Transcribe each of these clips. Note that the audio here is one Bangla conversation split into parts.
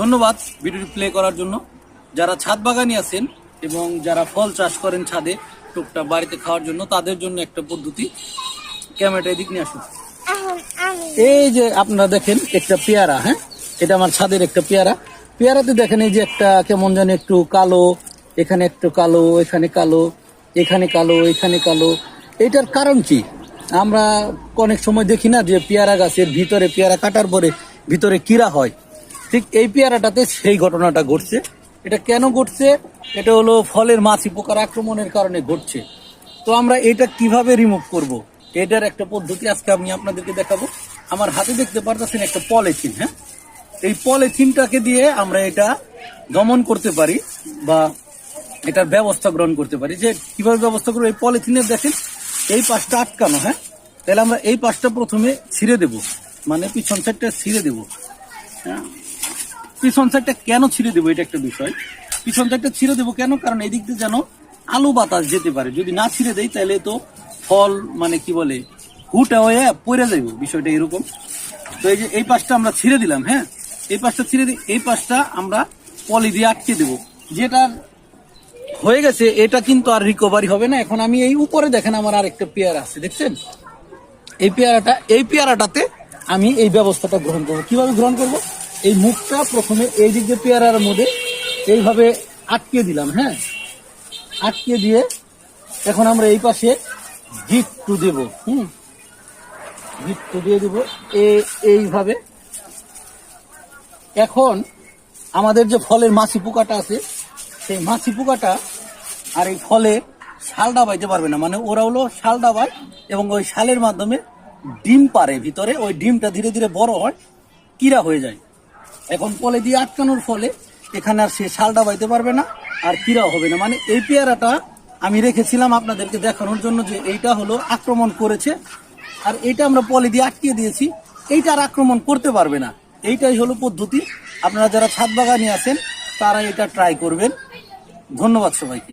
ধন্যবাদ ভিডিওটি প্লে করার জন্য। যারা ছাদ বাগানি আছেন এবং যারা ফল চাষ করেন ছাদে টুকটাক বাড়িতে খাওয়ার জন্য, তাদের জন্য একটা পদ্ধতি। ক্যামেরাটা এদিক নিয়ে আসুন। এই যে আপনারা দেখেন একটা পেয়ারা, হ্যাঁ, এটা আমার ছাদের একটা পেয়ারা। পেয়ারাতে দেখেন এই যে একটা কেমন জানি একটু কালো, এখানে একটু কালো, এখানে কালো, এখানে কালো, এখানে কালো। এটার কারণ কি? আমরা অনেক সময় দেখি না যে পেয়ারা গাছের ভিতরে পেয়ারা কাটার পরে ভিতরে কিরা হয়, ঠিক এই পেয়ারাটাতে সেই ঘটনাটা ঘটছে। এটা কেন ঘটছে? এটা হলো ফলের মাছি পোকার আক্রমণের কারণে ঘটছে। তো আমরা এটা কিভাবে রিমুভ করব, এটার একটা পদ্ধতি আজকে আমি আপনাদেরকে দেখাবো। আমার হাতে দেখতে পারতেছেন একটা পলিথিন, হ্যাঁ, এই পলিথিনটাকে দিয়ে আমরা এটা দমন করতে পারি বা এটার ব্যবস্থা গ্রহণ করতে পারি। যে কিভাবে ব্যবস্থা করবো, এই পলিথিনের দেখেন এই পাশটা আটকানো, হ্যাঁ, তাহলে আমরা এই পাশটা প্রথমে ছিঁড়ে দেব, মানে পিছন সাইডটা ছিঁড়ে দেব। হ্যাঁ, পিছন সাইডটা কেন ছিঁড়ে দেবো এটা একটা বিষয়। পিছন সাইডটা ছিঁড়ে দেবো কেন? কারণ এদিক দিয়ে যেন আলো বাতাস যেতে পারে। যদি না ছিঁড়ে দেয় তাহলে তো ফল মানে কি বলে হুটা হয়ে পড়ে যাইব, বিষয়টা এরকম। তো এই যে এই পাশটা আমরা ছিঁড়ে দিলাম, হ্যাঁ, এই পাশটা ছিঁড়ে দিই, এই পাশটা আমরা পলি দিয়ে আটকে দেবো। যেটার হয়ে গেছে এটা কিন্তু আর রিকভারি হবে না। এখন আমি এই উপরে দেখেন আমার আরেকটা পেয়ারা আছে, দেখছেন এই পেয়ারাটাতে আমি এই ব্যবস্থাটা গ্রহণ করবো। কিভাবে গ্রহণ করব? এই মুখটা প্রথমে এই দিক দিয়ে পেয়ারার মধ্যে এইভাবে আটকে দিলাম, হ্যাঁ, আটকে দিয়ে এখন আমরা এই পাশে গিট্টু দেব, গিট্টু দিয়ে দেবো এইভাবে। এখন আমাদের যে ফলের মাছি পোকাটা আছে, সেই মাছি পোকাটা আর এই ফলে শাল ডাবাইতে পারবে না। মানে ওরা হলো শাল ডাবায় এবং ওই শালের মাধ্যমে ডিম পারে ভিতরে, ওই ডিমটা ধীরে ধীরে বড় হয়, কিরা হয়ে যায়। এখন পলে দিয়ে আটকানোর ফলে এখানে আর সে শাল ডাবাইতে পারবে না, আর কিরাও হবে না। মানে এই পেয়ারাটা আমি রেখেছিলাম আপনাদেরকে দেখানোর জন্য যে এইটা হলো আক্রমণ করেছে, আর এইটা আমরা পলি দিয়ে আটকিয়ে দিয়েছি, এইটা আর আক্রমণ করতে পারবে না। এইটাই হলো পদ্ধতি। আপনারা যারা ছাদ বাগানি আছেন তারা এটা ট্রাই করবেন। ধন্যবাদ সবাইকে।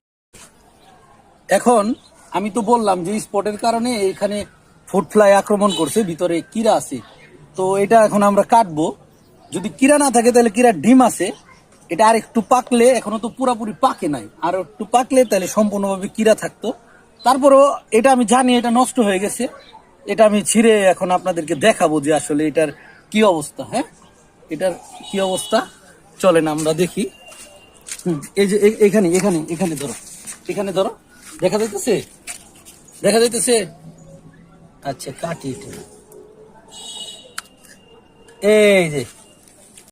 এখন আমি তো বললাম যে স্পটের কারণে এখানে ফুড ফ্লাই আক্রমণ করছে, ভিতরে কিরা আছে। তো এটা এখন আমরা কাটবো। যদি কিরা না থাকে তাহলে কিরা ডিম আছে, এটা আর একটু পাকলে, এখনো তো পুরোপুরি পাকে নাই, আর একটু পাকলে তাহলে সম্পূর্ণভাবে কিরা থাকতো। তারপরেও এটা আমি জানি এটা নষ্ট হয়ে গেছে, এটা আমি ছিঁড়ে এখন আপনাদেরকে দেখাবো যে আসলে এটার কি অবস্থা। হ্যাঁ, এটার কি অবস্থা চলেন আমরা দেখি। এই যে এখানে এখানে এখানে ধরো, এখানে ধরো, দেখা যাইতেছে, দেখা যাইতেছে। আচ্ছা কাটি এটা, এই যে